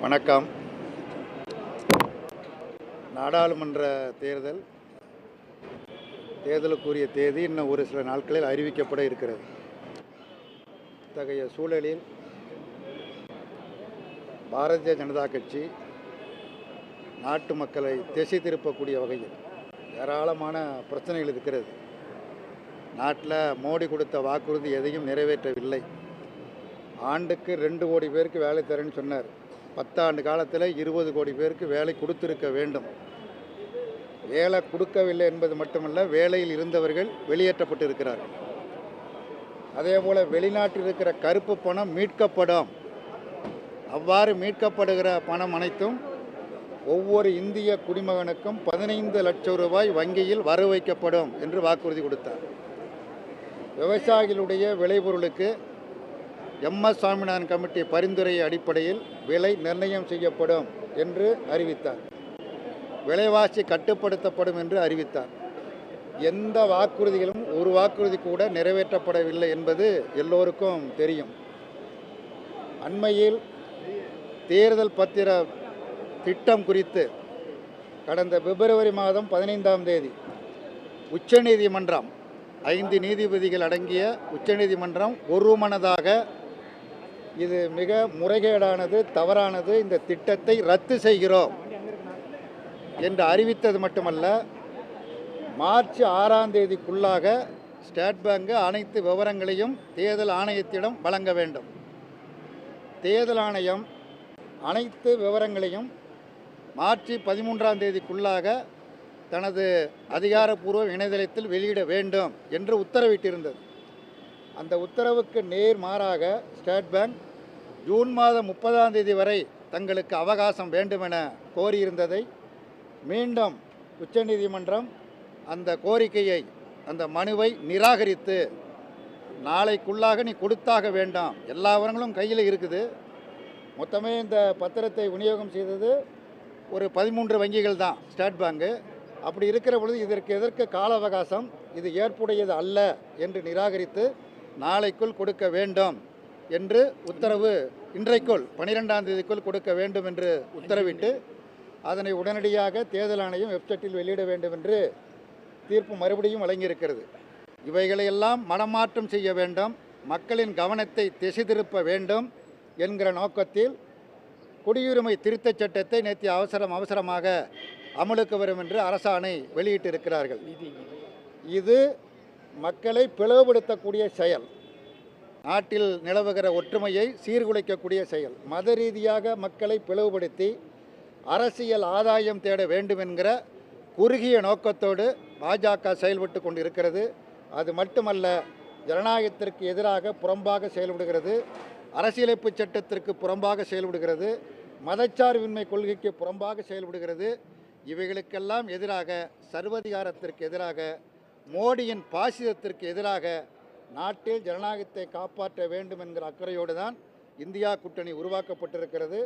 வணக்கம். நாடாளுமன்ற தேர்தலுக்குரிய தேதி இன்னும் ஒரு சில நாட்களில் அறிவிக்கப்பட இருக்கிறது. இத்தகைய சூழலில் பாரதிய ஜனதா கட்சி நாட்டு மக்களை திசை திருப்பக்கூடிய வகையில் ஏராளமான பிரச்சனைகள் இருக்கிறது. நாட்டில் மோடி கொடுத்த வாக்குறுதி எதையும் நிறைவேற்றவில்லை. ஆண்டுக்கு 2 கோடி பேருக்கு வேலை தரேன்னு சொன்னார். 10 ஆண்டு காலத்தில் 20 கோடி பேருக்கு வேலை கொடுத்திருக்க வேண்டும். வேலை கொடுக்கவில்லை என்பது மட்டுமல்ல, வேலையில் இருந்தவர்கள் வெளியேற்றப்பட்டு இருக்கிறார்கள். அதே போல் வெளிநாட்டில் இருக்கிற கருப்பு பணம் மீட்கப்படும். அவ்வாறு மீட்கப்படுகிற பணம் அனைத்தும் ஒவ்வொரு இந்திய குடிமகனுக்கும் 15 லட்சம் ரூபாய் வங்கியில் வர வைக்கப்படும் என்று வாக்குறுதி கொடுத்தார். விவசாயிகளுடைய விளைபொருளுக்கு MS சுவாமிநாதன் கமிட்டி பரிந்துரை அடிப்படையில் விலை நிர்ணயம் செய்யப்படும் என்று அறிவித்தார். விலைவாசி கட்டுப்படுத்தப்படும் என்று அறிவித்தார். எந்த வாக்குறுதிகளும் ஒரு வாக்குறுதி கூட நிறைவேற்றப்படவில்லை என்பது எல்லோருக்கும் தெரியும். அண்மையில் தேர்தல் பத்திர திட்டம் குறித்து கடந்த பிப்ரவரி மாதம் 15ஆம் தேதி உச்சநீதிமன்றம் 5 நீதிபதிகள் அடங்கிய உச்சநீதிமன்றம் ஒருமனதாக இது மிக முறைகேடானது, தவறானது, இந்த திட்டத்தை ரத்து செய்கிறோம் என்று அறிவித்தது மட்டுமல்ல, மார்ச் 6ஆம் தேதிக்குள்ளாக ஸ்டேட் பேங்க் அனைத்து விவரங்களையும் தேர்தல் ஆணையத்திடம் வழங்க வேண்டும். தேர்தல் ஆணையம் அனைத்து விவரங்களையும் மார்ச் 13ஆம் தேதிக்குள்ளாக தனது அதிகாரப்பூர்வ இணையதளத்தில் வெளியிட வேண்டும் என்று உத்தரவிட்டிருந்தது. அந்த உத்தரவுக்கு நேர்மாறாக ஸ்டேட் பேங்க் ஜூன் மாதம் 30ஆம் தேதி வரை தங்களுக்கு அவகாசம் வேண்டுமென கோரியிருந்ததை மீண்டும் உச்சநீதிமன்றம் அந்த கோரிக்கையை, அந்த மனுவை நிராகரித்து, நாளைக்குள்ளாக நீ கொடுத்தாக வேண்டாம், எல்லா விவரங்களும் கையில் இருக்குது. மொத்தமே இந்த பத்திரத்தை விநியோகம் செய்தது ஒரு 13 வங்கிகள் தான் ஸ்டேட் பேங்கு. அப்படி இருக்கிற பொழுது எதற்கு கால அவகாசம், இது ஏற்புடையது அல்ல என்று நிராகரித்து நாளைக்குள் கொடுக்க வேண்டும் என்று உத்தரவு, இன்றைக்குள் 12ஆம் தேதிக்குள் கொடுக்க வேண்டும் என்று உத்தரவிட்டு அதனை உடனடியாக தேர்தல் ஆணையம் வெப்சைட்டில் வெளியிட வேண்டும் என்று தீர்ப்பு மறுபடியும் வழங்கியிருக்கிறது. இவைகளையெல்லாம் மனமாற்றம் செய்ய வேண்டும், மக்களின் கவனத்தை திசை திருப்ப வேண்டும் என்கிற நோக்கத்தில் குடியுரிமை திருத்தச் சட்டத்தை நேற்று அவசரமாக அமலுக்கு வரும் என்று அரசாணை வெளியிட்டிருக்கிறார்கள். இது மக்களை பிளவுபடுத்தக்கூடிய செயல், நாட்டில் நிலவுகிற ஒற்றுமையை சீர்குலைக்கக்கூடிய செயல், மத ரீதியாக மக்களை பிளவுபடுத்தி அரசியல் ஆதாயம் தேட வேண்டும் என்கிற குறுகிய நோக்கத்தோடு பாஜக செயல்பட்டு கொண்டு இருக்கிறது. அது மட்டுமல்ல, ஜனநாயகத்திற்கு எதிராக புறம்பாக செயல்படுகிறது, அரசியலமைப்பு சட்டத்திற்கு புறம்பாக செயல்படுகிறது, மதச்சார்பின்மை கொள்கைக்கு புறம்பாக செயல்படுகிறது. இவைகளுக்கெல்லாம் எதிராக, சர்வதிகாரத்திற்கு எதிராக, மோடியின் பாசிசத்திற்கு எதிராக நாட்டில் ஜனநாயகத்தை காப்பாற்ற வேண்டும் என்கிற அக்கறையோடு தான் இந்தியா கூட்டணி உருவாக்கப்பட்டிருக்கிறது.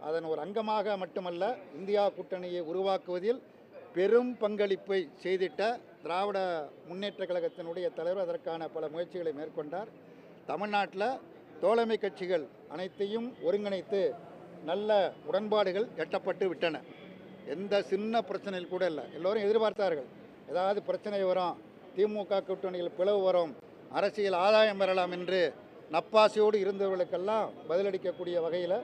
அதன் ஒரு அங்கமாக மட்டுமல்ல, இந்தியா கூட்டணியை உருவாக்குவதில் பெரும் பங்களிப்பை செய்திட்ட திராவிட முன்னேற்ற கழகத்தினுடைய தலைவர் அதற்கான பல முயற்சிகளை மேற்கொண்டார். தமிழ்நாட்டில் தோழமை கட்சிகள் அனைத்தையும் ஒருங்கிணைத்து நல்ல உடன்பாடுகள் எட்டப்பட்டு விட்டன. எந்த சின்ன பிரச்சனையில் கூட இல்லை. எல்லோரும் எதிர்பார்த்தார்கள், ஏதாவது பிரச்சனை வரும், திமுக கூட்டணியில் பிளவு வரும், அரசியல் ஆதாயம் பெறலாம் என்று நப்பாசையோடு இருந்தவர்களுக்கெல்லாம் பதிலளிக்கக்கூடிய வகையில்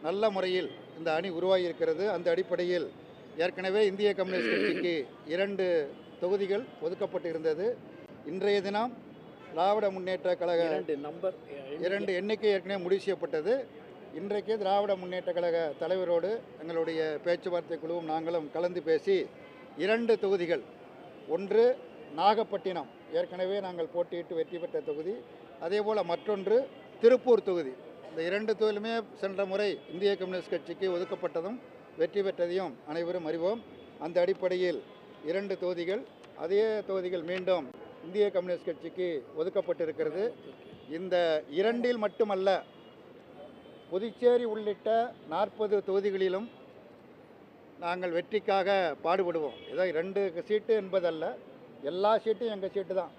நல்ல முறையில் இந்த அணி உருவாகியிருக்கிறது. அந்த அடிப்படையில் ஏற்கனவே இந்திய கம்யூனிஸ்ட் கட்சிக்கு 2 தொகுதிகள் ஒதுக்கப்பட்டு இருந்தது. இன்றைய தினம் திராவிட முன்னேற்ற கழக 2 எண்ணிக்கை ஏற்கனவே முடிவு செய்யப்பட்டது. இன்றைக்கு திராவிட முன்னேற்ற கழக தலைவரோடு எங்களுடைய பேச்சுவார்த்தை குழுவும் நாங்களும் கலந்து பேசி 2 தொகுதிகள், ஒன்று நாகப்பட்டினம், ஏற்கனவே நாங்கள் போட்டியிட்டு வெற்றி பெற்ற தொகுதி, அதேபோல் மற்றொன்று திருப்பூர் தொகுதி. இந்த 2 தொகுதியிலுமே சென்ற முறை இந்திய கம்யூனிஸ்ட் கட்சிக்கு ஒதுக்கப்பட்டதும் வெற்றி பெற்றதையும் அனைவரும் அறிவோம். அந்த அடிப்படையில் 2 தொகுதிகள், அதே தொகுதிகள் மீண்டும் இந்திய கம்யூனிஸ்ட் கட்சிக்கு ஒதுக்கப்பட்டிருக்கிறது. இந்த 2இல் மட்டுமல்ல, புதுச்சேரி உள்ளிட்ட 40 தொகுதிகளிலும் நாங்கள் வெற்றிக்காக பாடுபடுவோம். ஏதோ 2 சீட்டு என்பதல்ல, எல்லா சீட்டும் எங்கள் சீட்டு தான்.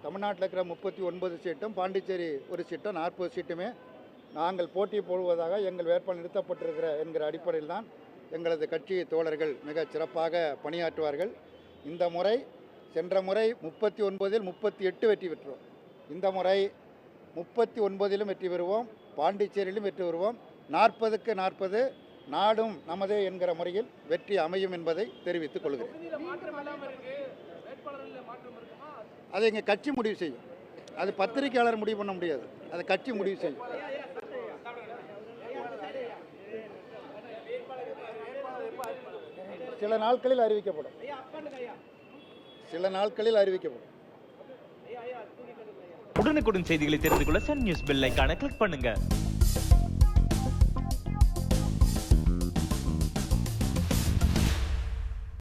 தமிழ்நாட்டில் இருக்கிற 39 சீட்டும், பாண்டிச்சேரி ஒரு சீட்டும், 40 சீட்டுமே நாங்கள் போட்டி போடுவதாக எங்கள் வேட்பாளர் நிறுத்தப்பட்டிருக்கிற என்கிற அடிப்படையில் தான் எங்களது கட்சி தோழர்கள் மிக சிறப்பாக பணியாற்றுவார்கள். இந்த முறை சென்ற முறை 39இல் 38 வெற்றி பெற்றோம். இந்த முறை 39இலும் வெற்றி பெறுவோம், பாண்டிச்சேரியிலும் வெற்றி பெறுவோம். 40க்கு 40 நாடும் நமதே என்கிற முறையில் வெற்றி அமையும் என்பதை தெரிவித்துக் கொள்கிறேன். அதை எங்கள் கட்சி முடிவு செய்யும். அது பத்திரிகையாளர் முடிவு பண்ண முடியாது, அதை கட்சி முடிவு செய்யும். சில நாட்களில் அறிவிக்கப்படும். உடனுக்குடன் செய்திகளை தெரிந்து கொள்ள சன் நியூஸ் பெல் ஐகானை கிளிக் பண்ணுங்க.